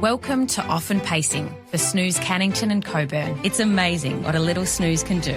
Welcome to Off and Pacing for Snooze Cannington and Coburn. It's amazing what a little snooze can do.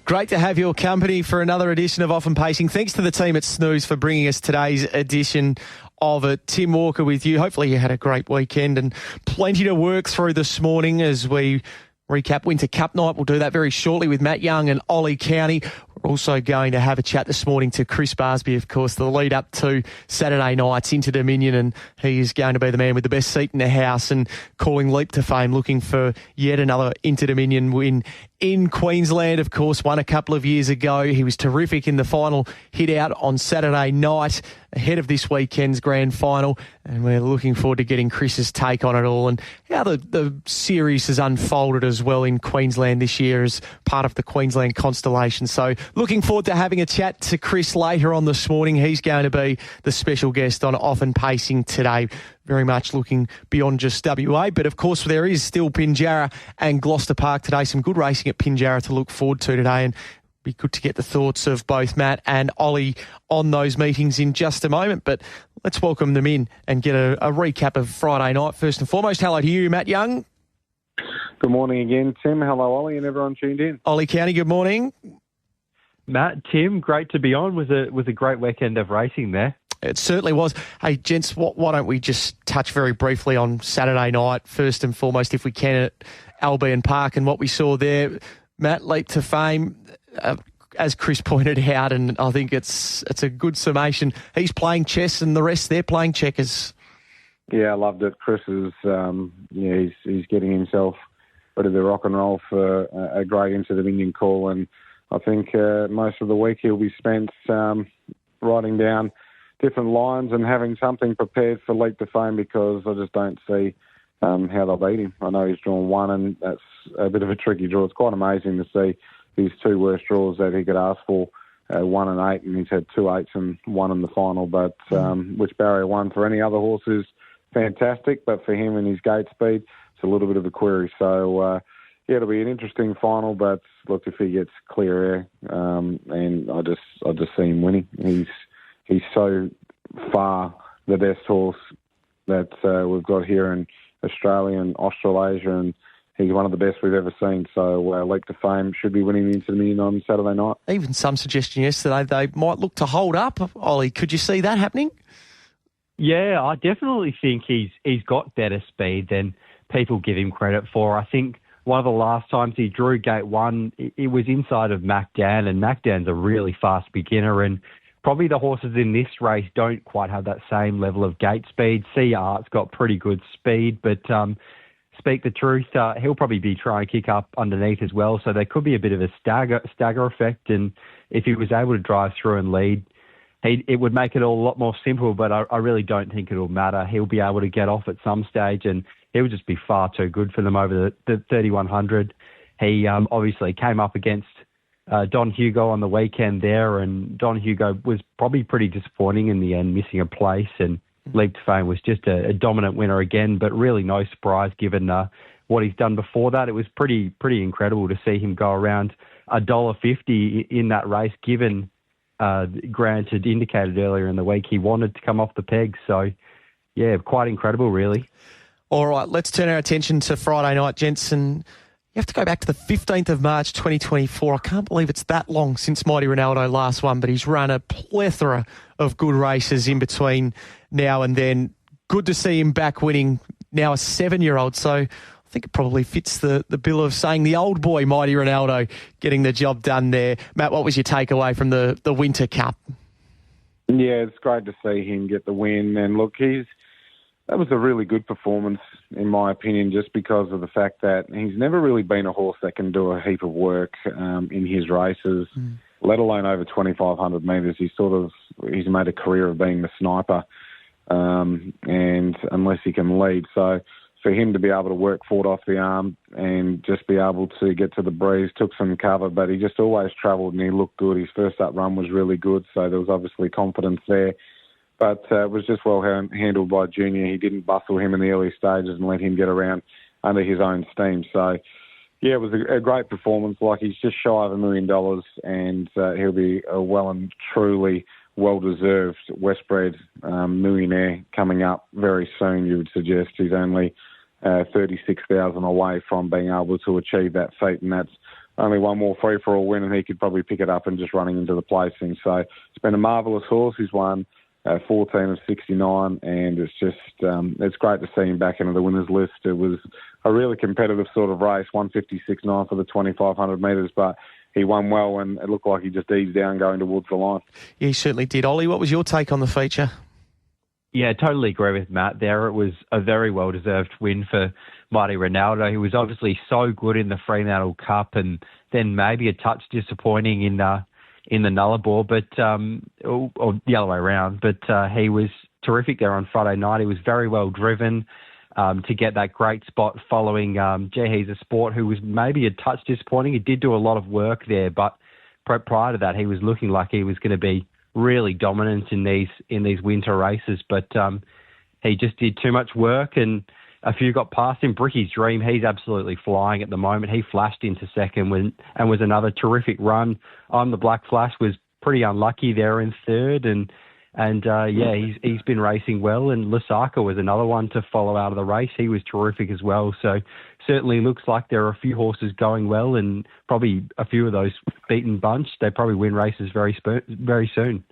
Great to have your company for another edition of Off and Pacing. Thanks to the team at Snooze for bringing us today's edition of it. Tim Walker with you. Hopefully you had a great weekend and plenty to work through this morning as we recap Winter Cup night. We'll do that very shortly with Matt Young and Ollie Cownie. We're also going to have a chat this morning to Chris Barsby, of course, the lead up to Saturday night's Inter Dominion, and he is going to be the man with the best seat in the house and calling leap to fame, looking for yet another Inter Dominion win in Queensland. Of course, won a couple of years ago. He was terrific in the final hit out on Saturday night ahead of this weekend's grand final, and we're looking forward to getting Chris's take on it all and how the series has unfolded as well in Queensland this year as part of the Queensland constellation. So looking forward to having a chat to Chris later on this morning. He's going to be the special guest on Off and Pacing today. Very much looking beyond just WA. But, of course, there is still Pinjarra and Gloucester Park today. Some good racing at Pinjarra to look forward to today, and be good to get the thoughts of both Matt and Ollie on those meetings in just a moment. But let's welcome them in and get a recap of Friday night. First and foremost, hello to you, Matt Young. Good morning again, Tim. Hello, Ollie, and everyone tuned in. Ollie Cownie, good morning. Matt, Tim, great to be on with a great weekend of racing there. It certainly was. Hey, gents, why don't we just touch very briefly on Saturday night, first and foremost, if we can, at Albion Park and what we saw there. Matt, leap to fame, as Chris pointed out, and I think it's a good summation. He's playing chess and the rest, they're playing checkers. Yeah, I loved it. Chris is, he's getting himself ready to rock and roll for a great Inter Dominion call, and I think most of the week he'll be spent writing down different lines and having something prepared for leap to fame, because I just don't see how they'll beat him. I know he's drawn one, and that's a bit of a tricky draw. It's quite amazing to see his two worst draws that he could ask for, 1 and 8, and he's had 2 8s and 1 in the final. But which barrier 1 for any other horse is fantastic, but for him and his gate speed, it's a little bit of a query. So, yeah, it'll be an interesting final, but look, if he gets clear air, and I just see him winning. He's so far the best horse that we've got here in Australia and Australasia, and he's one of the best we've ever seen. So leap to fame, should be winning the Inter Dominion on Saturday night. Even some suggestion yesterday they might look to hold up. Ollie, could you see that happening? Yeah, I definitely think he's got better speed than people give him credit for. I think one of the last times he drew gate 1, it was inside of MacDan, and MacDan's a really fast beginner, and probably the horses in this race don't quite have that same level of gate speed. Sea Art's got pretty good speed, but speak the truth, he'll probably be trying to kick up underneath as well, so there could be a bit of a stagger effect, and if he was able to drive through and lead, it would make it all a lot more simple, but I really don't think it'll matter. He'll be able to get off at some stage, and it would just be far too good for them over the 3,100. He obviously came up against Don Hugo on the weekend there, and Don Hugo was probably pretty disappointing in the end, missing a place, and Leap to Fame was just a dominant winner again, but really no surprise given what he's done before that. It was pretty incredible to see him go around $1.50 in that race, given Grant had indicated earlier in the week he wanted to come off the peg. So, yeah, quite incredible, really. All right, let's turn our attention to Friday night, gents, and you have to go back to the 15th of March 2024. I can't believe it's that long since Mighty Ronaldo last won, but he's run a plethora of good races in between now and then. Good to see him back winning, now a 7-year-old. So I think it probably fits the bill of saying the old boy, Mighty Ronaldo, getting the job done there. Matt, what was your takeaway from the Winter Cup? Yeah, it's great to see him get the win. And look, that was a really good performance, in my opinion, just because of the fact that he's never really been a horse that can do a heap of work in his races, let alone over 2,500 metres. He's made a career of being the sniper, and unless he can lead. So for him to be able to work forward off the arm and just be able to get to the breeze, took some cover, but he just always travelled and he looked good. His first up run was really good, so there was obviously confidence there. But it was just well handled by Junior. He didn't bustle him in the early stages and let him get around under his own steam. So, yeah, it was a great performance. Like, he's just shy of $1 million, and he'll be well and truly well-deserved Westbred millionaire coming up very soon, you would suggest. He's only 36,000 away from being able to achieve that feat, and that's only one more free-for-all win, and he could probably pick it up and just running into the placing. So it's been a marvellous horse. He's won 14 of 69, and it's just it's great to see him back into the winners list. It was a really competitive sort of race, 156.9 for the 2,500 metres, but he won well, and it looked like he just eased down going towards the line. Yeah, he certainly did. Ollie, what was your take on the feature? Yeah, totally agree with Matt there. It was a very well-deserved win for Mighty Ronaldo. He was obviously so good in the Fremantle Cup, and then maybe a touch disappointing in the Nullarbor, but or the other way around. But he was terrific there on Friday night. He was very well driven to get that great spot following He's a Sport, who was maybe a touch disappointing. He did do a lot of work there, but prior to that, he was looking like he was going to be really dominant in these winter races. But he just did too much work, and a few got past him. Bricky's Dream, he's absolutely flying at the moment. He flashed into second and was another terrific run. On the Black Flash was pretty unlucky there in third, and he's been racing well. And Lusaka was another one to follow out of the race. He was terrific as well. So certainly looks like there are a few horses going well, and probably a few of those beaten bunch. They probably win races very soon.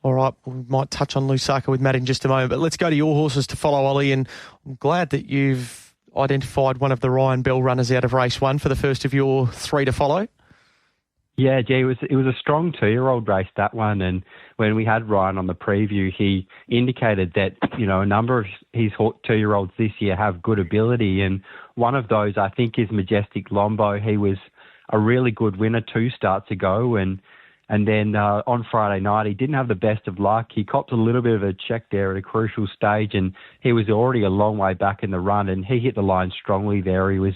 All right, we might touch on Lusaka with Matt in just a moment, but let's go to your horses to follow, Ollie, and I'm glad that you've identified one of the Ryan Bell runners out of race one for the first of your three to follow. Yeah, gee, it was a strong 2-year-old race, that one, and when we had Ryan on the preview, he indicated that, a number of his 2-year-olds this year have good ability, and one of those, I think, is Majestic Lombo. He was a really good winner 2 starts ago, and then on Friday night, he didn't have the best of luck. He copped a little bit of a check there at a crucial stage, and he was already a long way back in the run, and he hit the line strongly there. He was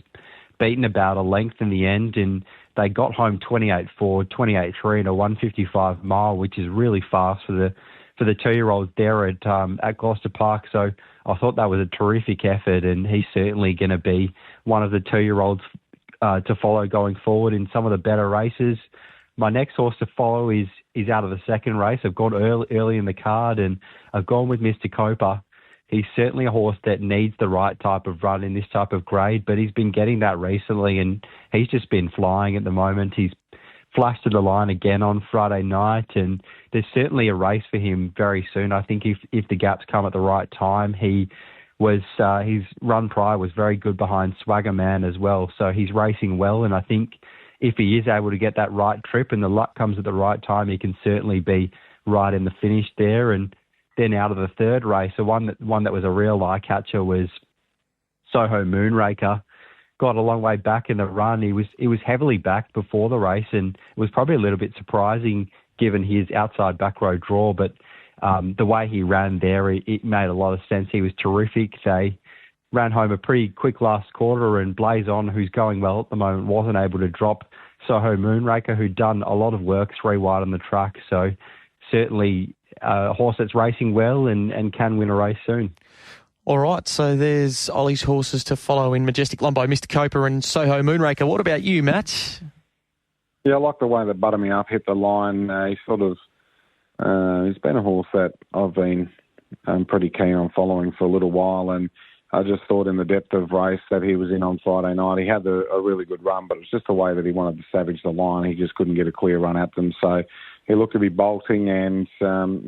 beaten about a length in the end, and they got home 28-4, 28-3 in a 155 mile, which is really fast for the 2-year-olds there at Gloucester Park. So I thought that was a terrific effort, and he's certainly going to be one of the 2-year-olds to follow going forward in some of the better races. My next horse to follow is out of the second race. I've gone early in the card, and I've gone with Mr. Copa. He's certainly a horse that needs the right type of run in this type of grade, but he's been getting that recently, and he's just been flying at the moment. He's flashed to the line again on Friday night, and there's certainly a race for him very soon. I think if the gaps come at the right time, his run prior was very good behind Swagger Man as well, so he's racing well, and I think if he is able to get that right trip and the luck comes at the right time, he can certainly be right in the finish there. And then out of the third race, the one that was a real eye catcher was Soho Moonraker. Got a long way back in the run. He was heavily backed before the race, and it was probably a little bit surprising given his outside back row draw. But the way he ran there, it made a lot of sense. He was terrific. They ran home a pretty quick last quarter, and Blaze On, who's going well at the moment, wasn't able to drop Soho Moonraker, who'd done a lot of work 3 wide on the track. So certainly a horse that's racing well and can win a race soon. All right, so there's Ollie's horses to follow in Majestic Lombo, Mr. Copa and Soho Moonraker. What about you, Matt? Yeah, I like the way that Butter Me Up hit the line. He's been a horse that I've been pretty keen on following for a little while, and I just thought in the depth of race that he was in on Friday night, he had a really good run, but it was just the way that he wanted to savage the line. He just couldn't get a clear run at them. So he looked to be bolting, and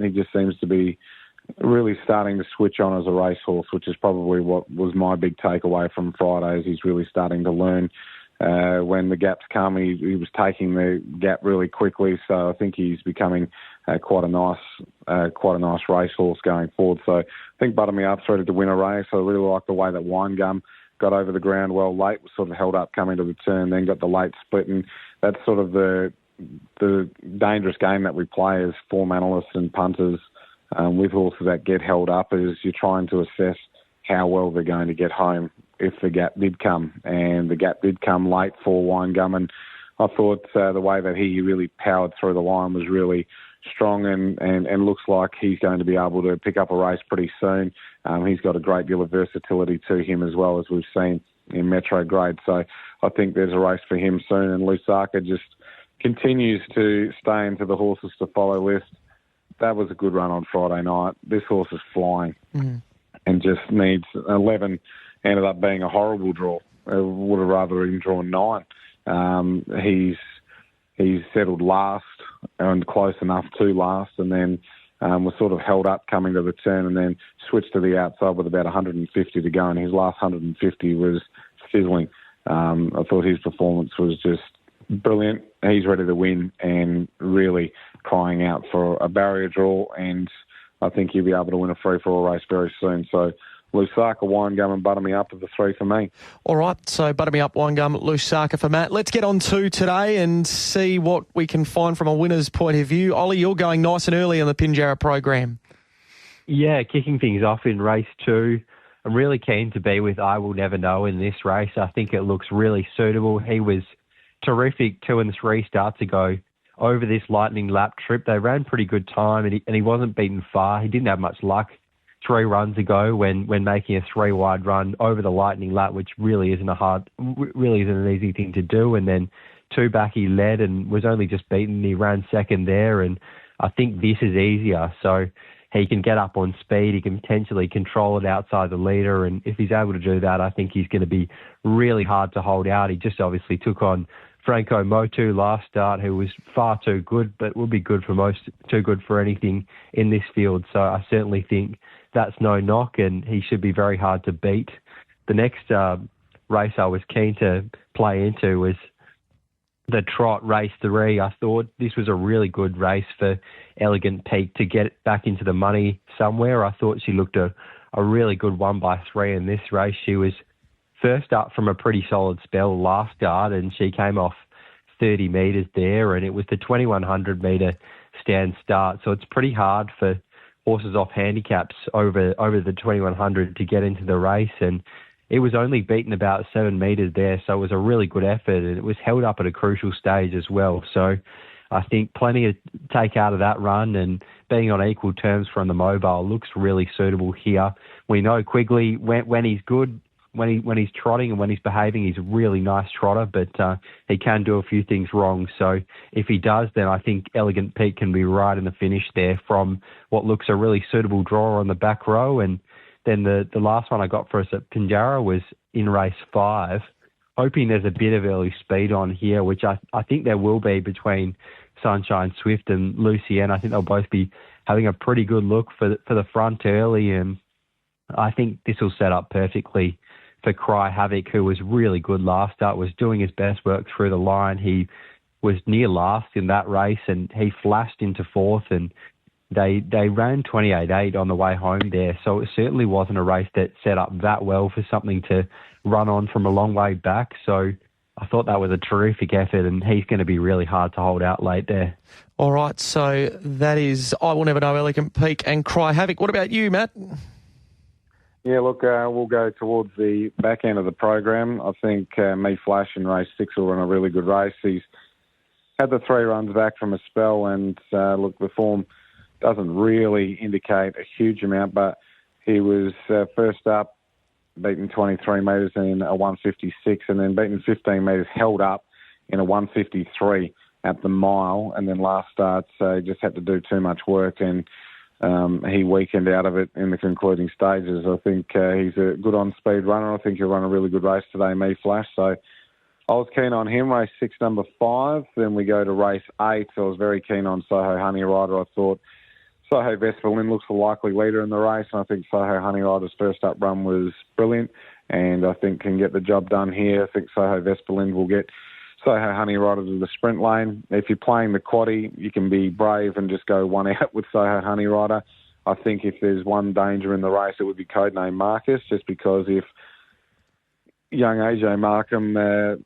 he just seems to be really starting to switch on as a racehorse, which is probably what was my big takeaway from Friday. Is he's really starting to learn when the gaps come. He was taking the gap really quickly, so I think he's becoming quite a nice racehorse going forward. So I think Butter Me Up's ready to win a race. I really like the way that Wine Gum got over the ground well late, was sort of held up coming to the turn, then got the late split, and that's sort of the dangerous game that we play as form analysts and punters with horses that get held up, is you're trying to assess how well they're going to get home if the gap did come. And the gap did come late for Wine Gum, and I thought the way that he really powered through the line was really strong, and looks like he's going to be able to pick up a race pretty soon. He's got a great deal of versatility to him as well, as we've seen in Metro Grade. So I think there's a race for him soon, and Lusaka just continues to stay into the horses to follow list. that was a good run on Friday night. This horse is flying and just needs 11. Ended up being a horrible draw. Would have rather even drawn 9. He's settled last and close enough to last, and then was sort of held up coming to the turn, and then switched to the outside with about 150 to go, and his last 150 was sizzling. I thought his performance was just brilliant. He's ready to win and really crying out for a barrier draw, and I think he'll be able to win a free-for-all race very soon. So Lusaka, Winegum and Butter Me Up are the 3 for me. All right, so Butter Me Up, Winegum, Lusaka for Matt. Let's get on to today and see what we can find from a winner's point of view. Ollie, you're going nice and early on the Pinjarra program. Yeah, kicking things off in race 2. I'm really keen to be with I Will Never Know in this race. I think it looks really suitable. He was terrific 2 and 3 starts ago over this lightning lap trip. They ran pretty good time, and he wasn't beaten far. He didn't have much luck 3 runs ago when making a 3-wide run over the lightning lap, which really isn't an easy thing to do. And then 2 back he led and was only just beaten. He ran second there, and I think this is easier. So he can get up on speed. He can potentially control it outside the leader, and if he's able to do that, I think he's going to be really hard to hold out. He just obviously took on Franco Motu last start, who was far too good, but will be good for most, too good for anything in this field. So I certainly think that's no knock, and he should be very hard to beat. The next race I was keen to play into was the Trot race 3. I thought this was a really good race for Elegant Peak to get back into the money somewhere. I thought she looked a really good 1x3 in this race. She was first up from a pretty solid spell last start, and she came off 30 metres there, and it was the 2100 metre stand start. So it's pretty hard for horses off handicaps over the 2100 to get into the race, and it was only beaten about 7 metres there, so it was a really good effort, and it was held up at a crucial stage as well. So I think plenty to take out of that run, and being on equal terms from the mobile looks really suitable here. We know Quigley, when he's good, when he's trotting and when he's behaving, he's a really nice trotter, but he can do a few things wrong. So if he does, then I think Elegant Peak can be right in the finish there from what looks a really suitable draw on the back row. And then the last one I got for us at Pinjarra was in race 5, hoping there's a bit of early speed on here, which I think there will be between Sunshine Swift and Lucienne. I think they'll both be having a pretty good look for the front early, and I think this will set up perfectly for Cry Havoc, who was really good last start, was doing his best work through the line. He was near last in that race, and he flashed into 4th, and they ran 28.8 on the way home there. So it certainly wasn't a race that set up that well for something to run on from a long way back. So I thought that was a terrific effort, and he's going to be really hard to hold out late there. All right, so that is I Will Never Know, Elegant Peak and Cry Havoc. What about you, Matt? Yeah, look, we'll go towards the back end of the program. I think Me Flash in race 6 will run a really good race. He's had the 3 runs back from a spell, and look, the form doesn't really indicate a huge amount, but he was first up, beaten 23 metres in a 156, and then beaten 15 metres, held up in a 153 at the mile, and then last start he just had to do too much work, and he weakened out of it in the concluding stages. I think he's a good on-speed runner. I think he'll run a really good race today, Me Flash. So I was keen on him, race 6, number 5. Then we go to race 8. I was very keen on Soho Honey Rider. I thought Soho Vesperlin looks the likely leader in the race, and I think Soho Honey Rider's first up run was brilliant, and I think can get the job done here. I think Soho Vesperlin will get Soho Honey Rider to the sprint lane. If you're playing the quaddie, you can be brave and just go one out with Soho Honey Rider. I think if there's one danger in the race, it would be Codename Marcus, just because if young AJ Markham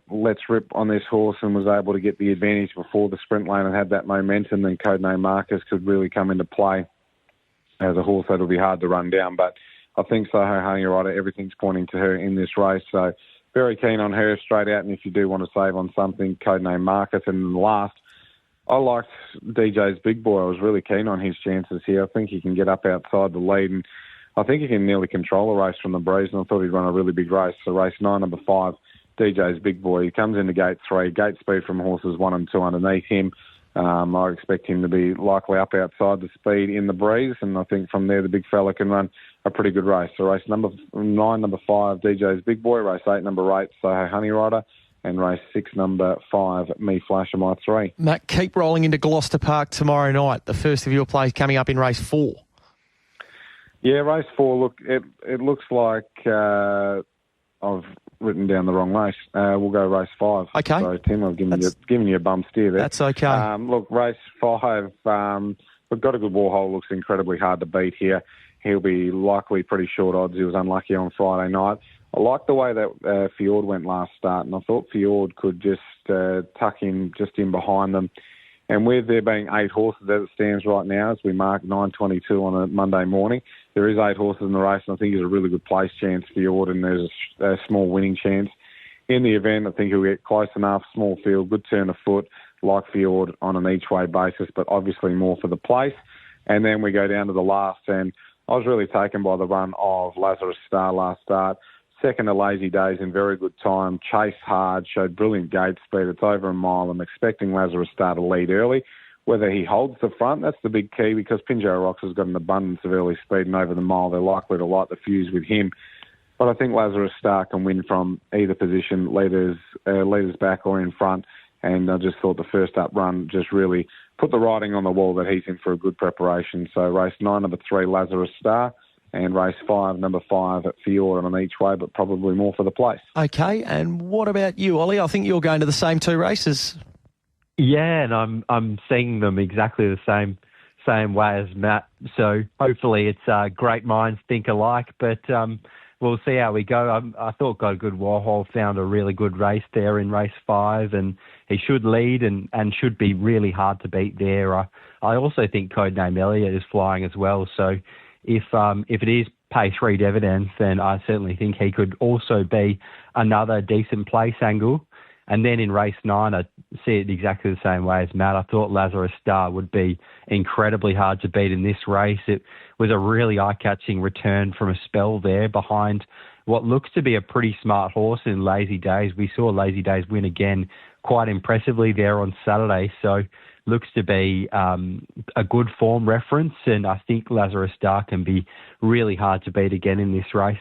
lets rip on this horse and was able to get the advantage before the sprint lane and had that momentum, then Codename Marcus could really come into play as a horse that'll be hard to run down. But I think Soho Honey Rider, everything's pointing to her in this race, so very keen on her straight out. And if you do want to save on something, Codename Marcus. And last, I liked DJ's Big Boy. I was really keen on his chances here. I think he can get up outside the lead, and I think he can nearly control a race from the breeze, and I thought he'd run a really big race. So race 9, number 5, DJ's Big Boy. He comes into gate 3, gate speed from horses 1 and 2 underneath him. I expect him to be likely up outside the speed in the breeze, and I think from there the big fella can run a pretty good race. So race number 9, number 5, DJ's Big Boy, race 8, number 8, Soho Honey Rider, and race 6, number 5, Me Flash and My 3. Matt, keep rolling into Gloucester Park tomorrow night, the first of your plays coming up in race 4. Yeah, race 4, look, it looks like I've written down the wrong race. We'll go race 5. Okay. So, Tim, I've given you a bum steer there. That's okay. Look, race 5, we've got a good Warhol, looks incredibly hard to beat here. He'll be likely pretty short odds. He was unlucky on Friday night. I like the way that Fjord went last start, and I thought Fjord could just tuck in just in behind them. And with there being 8 horses as it stands right now, as we mark 9:22 on a Monday morning, there is 8 horses in the race, and I think there's a really good place chance for Fjord, and there's a small winning chance. In the event, I think he'll get close enough, small field, good turn of foot, like Fjord on an each-way basis, but obviously more for the place. And then we go down to the last, and I was really taken by the run of Lazarus Star last start. Second to Lazy Days in very good time, chased hard, showed brilliant gate speed. It's over a mile. I'm expecting Lazarus Star to lead early. Whether he holds the front, that's the big key, because Pinjarra Rocks has got an abundance of early speed, and over the mile they're likely to light the fuse with him. But I think Lazarus Star can win from either position, leaders back or in front. And I just thought the first up run just really put the writing on the wall that he's in for a good preparation. So race 9, number 3, Lazarus Star, and race 5, number 5 at Fjord on each way, but probably more for the place. Okay, and what about you, Ollie? I think you're going to the same 2 races. Yeah, and I'm seeing them exactly the same way as Matt. So hopefully it's great minds think alike, but we'll see how we go. I thought Got a Good Warhol found a really good race there in race 5, and he should lead and should be really hard to beat there. I also think Codename Elliot is flying as well. So if it is pace read evidence, then I certainly think he could also be another decent place angle. And then in race 9, I see it exactly the same way as Matt. I thought Lazarus Star would be incredibly hard to beat in this race. It was a really eye-catching return from a spell there behind what looks to be a pretty smart horse in Lazy Days. We saw Lazy Days win again quite impressively there on Saturday. So looks to be a good form reference, and I think Lazarus Star can be really hard to beat again in this race.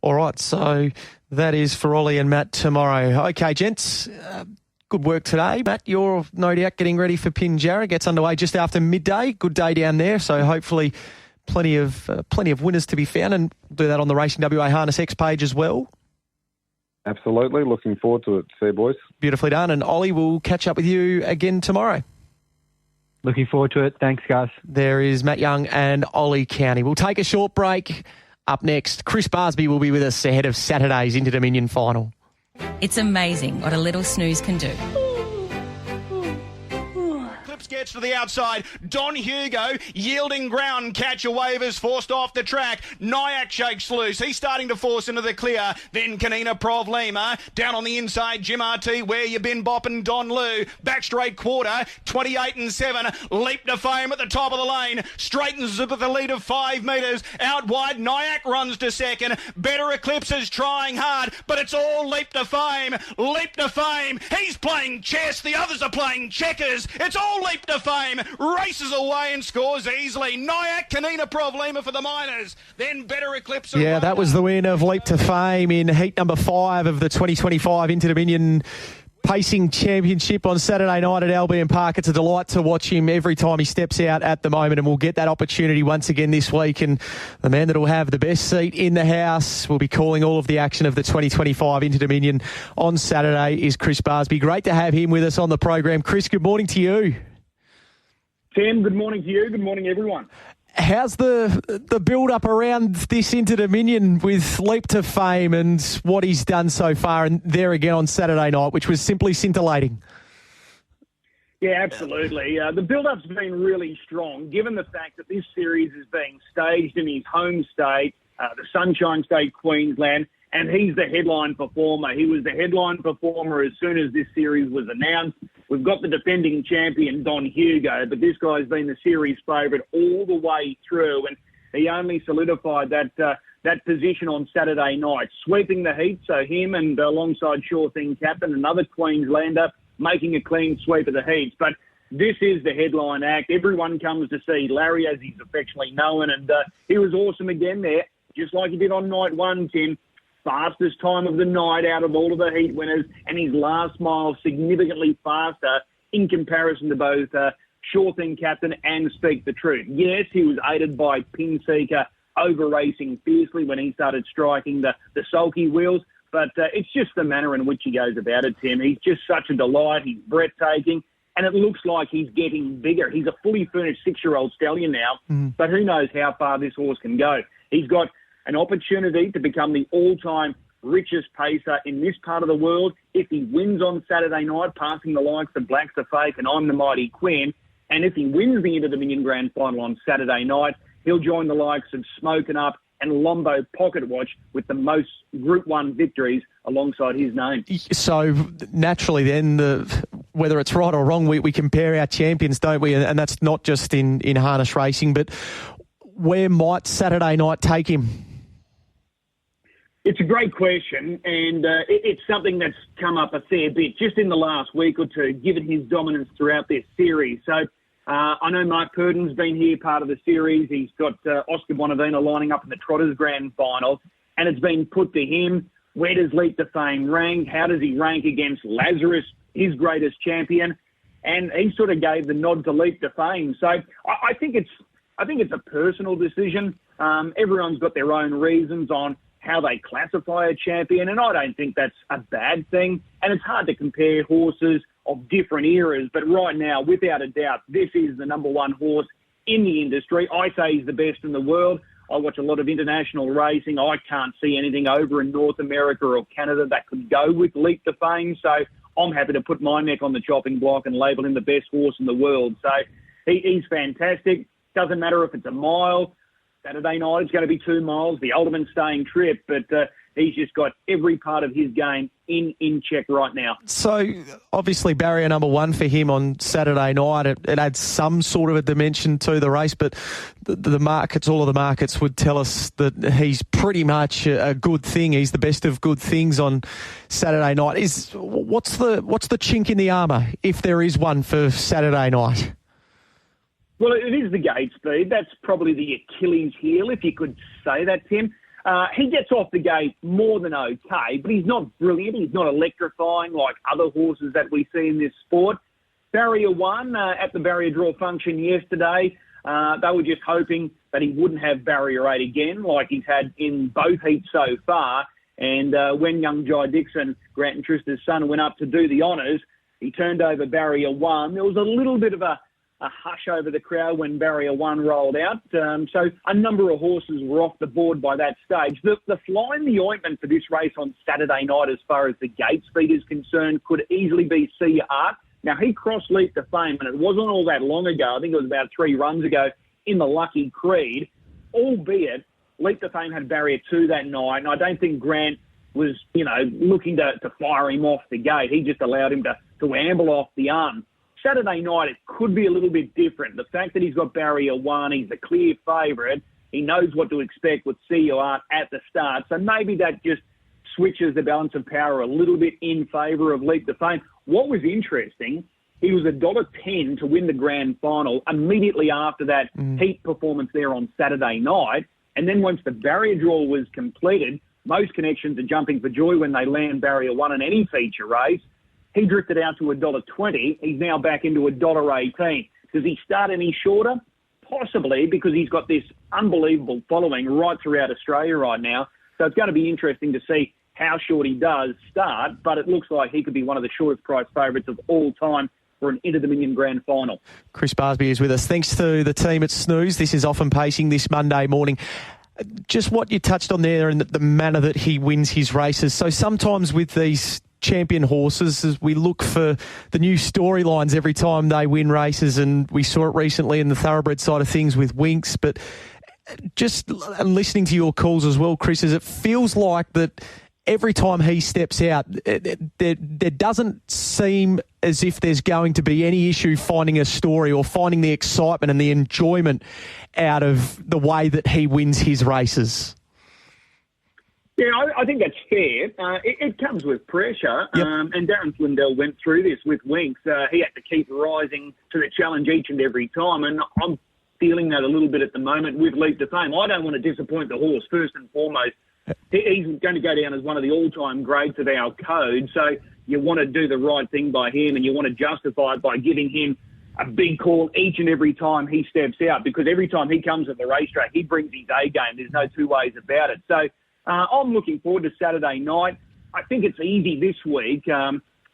All right, so that is for Ollie and Matt tomorrow. Okay, gents, good work today. Matt, you're no doubt getting ready for Pinjarra. Gets underway just after midday. Good day down there, so hopefully plenty of winners to be found, and do that on the Racing WA Harness X page as well. Absolutely, looking forward to it. See you, boys. Beautifully done, and Ollie, will catch up with you again tomorrow. Looking forward to it. Thanks, guys. There is Matt Young and Ollie Cownie. We'll take a short break. Up next, Chris Barsby will be with us ahead of Saturday's Inter Dominion final. It's amazing what a little snooze can do. Gets to the outside. Don Hugo yielding ground. Catch a wave is forced off the track. Nyack shakes loose. He's starting to force into the clear. Then Kanina Provlima. Down on the inside, Jim RT. Where you been bopping Don Lou. Back straight quarter. 28 and 7. Leap to Fame at the top of the lane. Straightens with the lead of 5 metres. Out wide, Nyack runs to second. Better Eclipse is trying hard, but it's all Leap to Fame. Leap to Fame. He's playing chess. The others are playing checkers. It's all Leap to Fame, races away and scores easily. Nyack, Kanina Provlima for the Miners. Then Better Eclipse. Yeah, that was the win of Leap to Fame in heat number 5 of the 2025 Inter Dominion Pacing Championship on Saturday night at Albion Park. It's a delight to watch him every time he steps out at the moment, and we'll get that opportunity once again this week. And the man that will have the best seat in the house will be calling all of the action of the 2025 Inter Dominion on Saturday is Chris Barsby. Great to have him with us on the program. Chris, good morning to you. Tim, good morning to you. Good morning, everyone. How's the build-up around this Inter Dominion with Leap to Fame and what he's done so far, and there again on Saturday night, which was simply scintillating? Yeah, absolutely. The build-up's been really strong, given the fact that this series is being staged in his home state, the Sunshine State, Queensland, and he's the headline performer. He was the headline performer as soon as this series was announced. We've got the defending champion, Don Hugo, but this guy's been the series favourite all the way through, and he only solidified that position on Saturday night, sweeping the heat. So him and alongside Sure Thing captain, another Queenslander, making a clean sweep of the heats. But this is the headline act. Everyone comes to see Larry, as he's affectionately known, and he was awesome again there, just like he did on night one, Tim. Fastest time of the night out of all of the heat winners, and his last mile significantly faster in comparison to both Sure Thing Captain and Speak the Truth. Yes, he was aided by Pin Seeker over-racing fiercely when he started striking the sulky wheels, but it's just the manner in which he goes about it, Tim. He's just such a delight. He's breathtaking, and it looks like he's getting bigger. He's a fully furnished 6-year-old stallion now, but who knows how far this horse can go. He's got an opportunity to become the all-time richest pacer in this part of the world if he wins on Saturday night, passing the likes of Black's the Fake and I'm the Mighty Quinn. And if he wins the Inter-Dominion Grand Final on Saturday night, he'll join the likes of Smokin' Up and Lombo Pocket Watch with the most Group 1 victories alongside his name. So naturally then, whether it's right or wrong, we compare our champions, don't we? And that's not just in harness racing, but where might Saturday night take him? It's a great question, and it's something that's come up a fair bit just in the last week or two, given his dominance throughout this series. So I know Mark Purden's been here, part of the series. He's got Oscar Bonavina lining up in the Trotters Grand Final, and it's been put to him, where does Leap to Fame rank? How does he rank against Lazarus, his greatest champion? And he sort of gave the nod to Leap to Fame. So I think it's a personal decision. Everyone's got their own reasons on how they classify a champion, and I don't think that's a bad thing. And it's hard to compare horses of different eras, but right now, without a doubt, this is the number one horse in the industry. I say he's the best in the world. I watch a lot of international racing. I can't see anything over in North America or Canada that could go with Leap to Fame, so I'm happy to put my neck on the chopping block and label him the best horse in the world. So he's fantastic. Doesn't matter if it's a mile. Saturday night, it's going to be 2 miles, the ultimate staying trip, but he's just got every part of his game in check right now. So, obviously, barrier number 1 for him on Saturday night, it adds some sort of a dimension to the race, but the markets, all of the markets would tell us that he's pretty much a good thing. He's the best of good things on Saturday night. What's the chink in the armour, if there is one, for Saturday night? Well, it is the gate speed. That's probably the Achilles heel, if you could say that, Tim. He gets off the gate more than okay, but he's not brilliant. He's not electrifying like other horses that we see in this sport. Barrier 1 at the barrier draw function yesterday, they were just hoping that he wouldn't have barrier 8 again like he's had in both heats so far. And when young Jai Dixon, Grant and Trista's son, went up to do the honours, he turned over barrier 1. There was a little bit of a hush over the crowd when barrier 1 rolled out. So a number of horses were off the board by that stage. The fly in the ointment for this race on Saturday night, as far as the gate speed is concerned, could easily be See Art. Now, he crossed Leap to Fame, and it wasn't all that long ago. I think it was about 3 runs ago in the Lucky Creed, albeit Leap to Fame had barrier 2 that night, and I don't think Grant was, looking to fire him off the gate. He just allowed him to amble off the arm. Saturday night, it could be a little bit different. The fact that he's got barrier 1, he's the clear favourite. He knows what to expect with See Art at the start. So maybe that just switches the balance of power a little bit in favour of Leap to Fame. What was interesting, he was $1.10 to win the grand final immediately after that heat performance there on Saturday night. And then once the barrier draw was completed, most connections are jumping for joy when they land barrier 1 in any feature race. He drifted out to $1.20. He's now back into $1.18. Does he start any shorter? Possibly, because he's got this unbelievable following right throughout Australia right now. So it's going to be interesting to see how short he does start, but it looks like he could be one of the shortest priced favourites of all time for an Inter-Dominion Grand Final. Chris Barsby is with us. Thanks to the team at Snooze. This is Often Pacing this Monday morning. Just what you touched on there and the manner that he wins his races. So sometimes with these champion horses, as we look for the new storylines every time they win races, and we saw it recently in the thoroughbred side of things with Winks, but just listening to your calls as well, Chris, is it feels like that every time he steps out, there doesn't seem as if there's going to be any issue finding a story or finding the excitement and the enjoyment out of the way that he wins his races. Yeah, I think that's fair. It comes with pressure, Yep. And Darren Flindell went through this with Winks. He had to keep rising to the challenge each and every time, and I'm feeling that a little bit at the moment with Leap to Fame. I don't want to disappoint the horse, first and foremost. He's going to go down as one of the all-time greats of our code, so you want to do the right thing by him, and you want to justify it by giving him a big call each and every time he steps out, because every time he comes at the racetrack, he brings his A game. There's no two ways about it. So I'm looking forward to Saturday night. I think it's easy this week,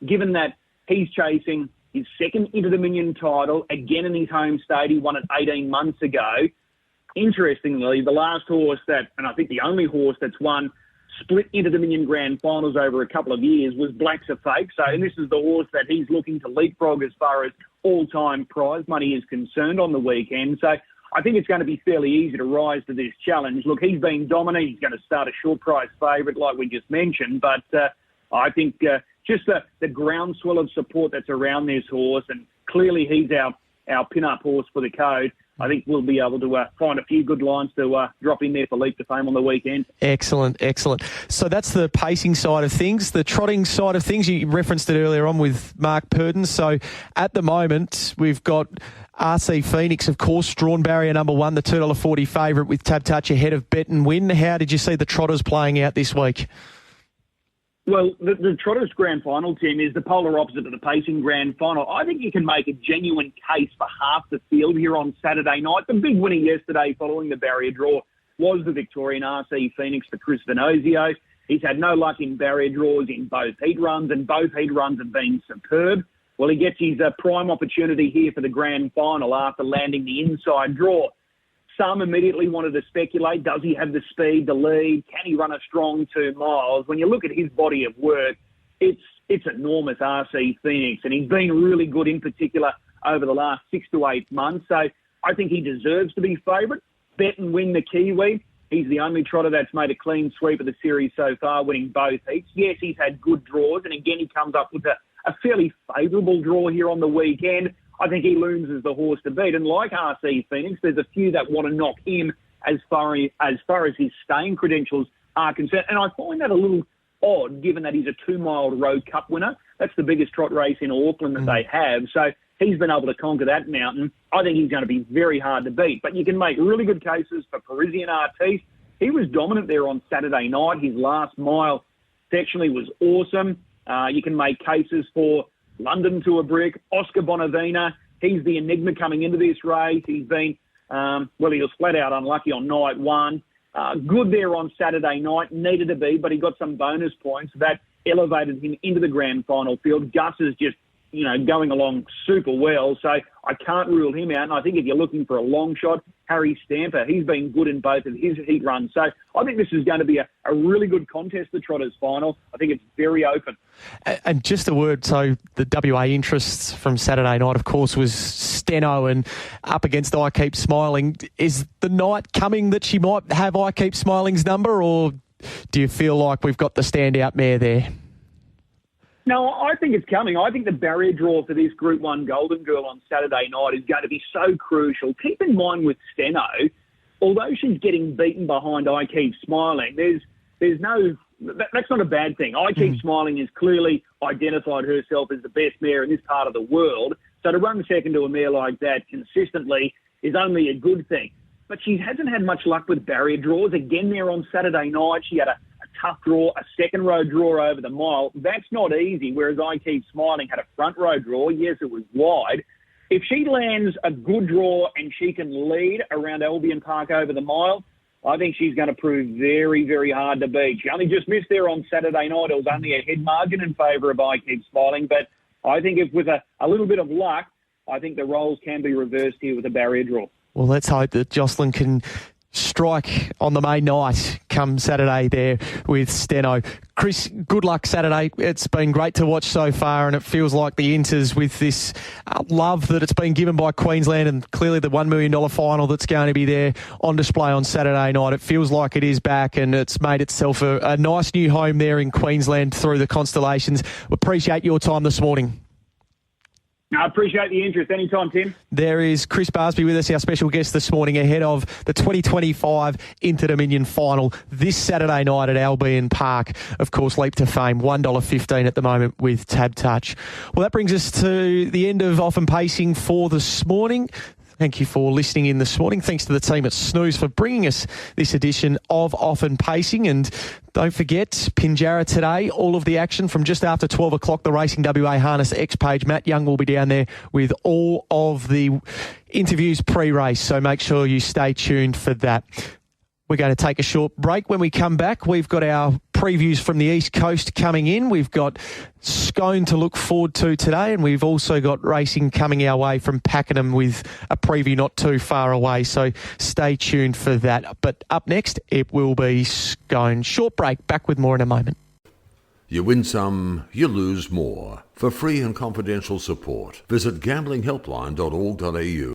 given that he's chasing his second Inter-Dominion title, again in his home state. He won it 18 months ago. Interestingly, the last horse and I think the only horse that's won split Inter-Dominion Grand Finals over a couple of years was Black's a Fake. So, and this is the horse that he's looking to leapfrog as far as all-time prize money is concerned on the weekend. So I think it's going to be fairly easy to rise to this challenge. Look, he's been dominant. He's going to start a short price favourite like we just mentioned. But I think just the groundswell of support that's around this horse, and clearly he's our pin-up horse for the code, I think we'll be able to find a few good lines to drop in there for Leap to Fame on the weekend. Excellent, excellent. So that's the pacing side of things. The trotting side of things, you referenced it earlier on with Mark Purdon. So at the moment, we've got RC Phoenix, of course, drawn barrier number 1, the $2.40 favourite with Tab Touch ahead of Bet and Win. How did you see the trotters playing out this week? Well, the Trotters Grand Final, Tim, is the polar opposite of the Pacing Grand Final. I think you can make a genuine case for half the field here on Saturday night. The big winner yesterday following the barrier draw was the Victorian RC Phoenix for Chris Venozio. He's had no luck in barrier draws in both heat runs, and both heat runs have been superb. Well, he gets his prime opportunity here for the Grand Final after landing the inside draw. Some immediately wanted to speculate, does he have the speed to lead? Can he run a strong 2 miles? When you look at his body of work, it's enormous, RC Phoenix, and he's been really good in particular over the last 6 to 8 months. So I think he deserves to be favourite. Bet and Win the Kiwi. He's the only trotter that's made a clean sweep of the series so far, winning both heats. Yes, he's had good draws, and again, he comes up with a fairly favourable draw here on the weekend. I think he looms as the horse to beat. And like RC Phoenix, there's a few that want to knock him as far as his staying credentials are concerned. And I find that a little odd, given that he's a 2-mile Road Cup winner. That's the biggest trot race in Auckland that they have. So he's been able to conquer that mountain. I think he's going to be very hard to beat. But you can make really good cases for Parisian Artiste. He was dominant there on Saturday night. His last mile sectionally was awesome. You can make cases for London to a Brick, Oscar Bonavina. He's the enigma coming into this race. He's been, he was flat out unlucky on night 1. Good there on Saturday night, needed to be, but he got some bonus points that elevated him into the Grand Final field. Gus is just, going along super well, so I can't rule him out. And I think if you're looking for a long shot, Harry Stamper, he's been good in both of his heat runs. So I think this is going to be a really good contest, the Trotters Final. I think it's very open. And just a word, so the WA interests from Saturday night, of course, was Steno and up against I Keep Smiling. Is the night coming that she might have I Keep Smiling's number, or do you feel like we've got the standout mare there? No, I think it's coming. I think the barrier draw for this Group 1 Golden Girl on Saturday night is going to be so crucial. Keep in mind with Steno, although she's getting beaten behind I Keep Smiling, there's no... That's not a bad thing. I Keep Smiling has clearly identified herself as the best mare in this part of the world. So to run second to a mare like that consistently is only a good thing. But she hasn't had much luck with barrier draws. Again, there on Saturday night, she had a tough draw, a second row draw over the mile. That's not easy, whereas I Keep Smiling had a front row draw. Yes, it was wide. If she lands a good draw and she can lead around Albion Park over the mile, I think she's going to prove very, very hard to beat. She only just missed there on Saturday night. It was only a head margin in favour of I Keep Smiling. But I think if with a little bit of luck, I think the roles can be reversed here with a barrier draw. Well, let's hope that Jocelyn can strike on the main night come Saturday there with Steno. Chris, good luck Saturday. It's been great to watch so far, and it feels like the Inters with this love that it's been given by Queensland, and clearly the $1 million final that's going to be there on display on Saturday night. It feels like it is back, and it's made itself a nice new home there in Queensland through the Constellations. We appreciate your time this morning. I appreciate the interest. Anytime, Tim. There is Chris Barsby with us, our special guest this morning, ahead of the 2025 Inter-Dominion final this Saturday night at Albion Park. Of course, leap to fame, $1.15 at the moment with Tab Touch. Well, that brings us to the end of Off and Pacing for this morning. Thank you for listening in this morning. Thanks to the team at Snooze for bringing us this edition of Off and Pacing. And don't forget, Pinjarra today, all of the action from just after 12 o'clock, the Racing WA Harness X page. Matt Young will be down there with all of the interviews pre-race, so make sure you stay tuned for that. We're going to take a short break. When we come back, we've got our previews from the East Coast coming in. We've got Scone to look forward to today, and we've also got racing coming our way from Pakenham with a preview not too far away. So stay tuned for that. But up next, it will be Scone. Short break. Back with more in a moment. You win some, you lose more. For free and confidential support, visit gamblinghelpline.org.au.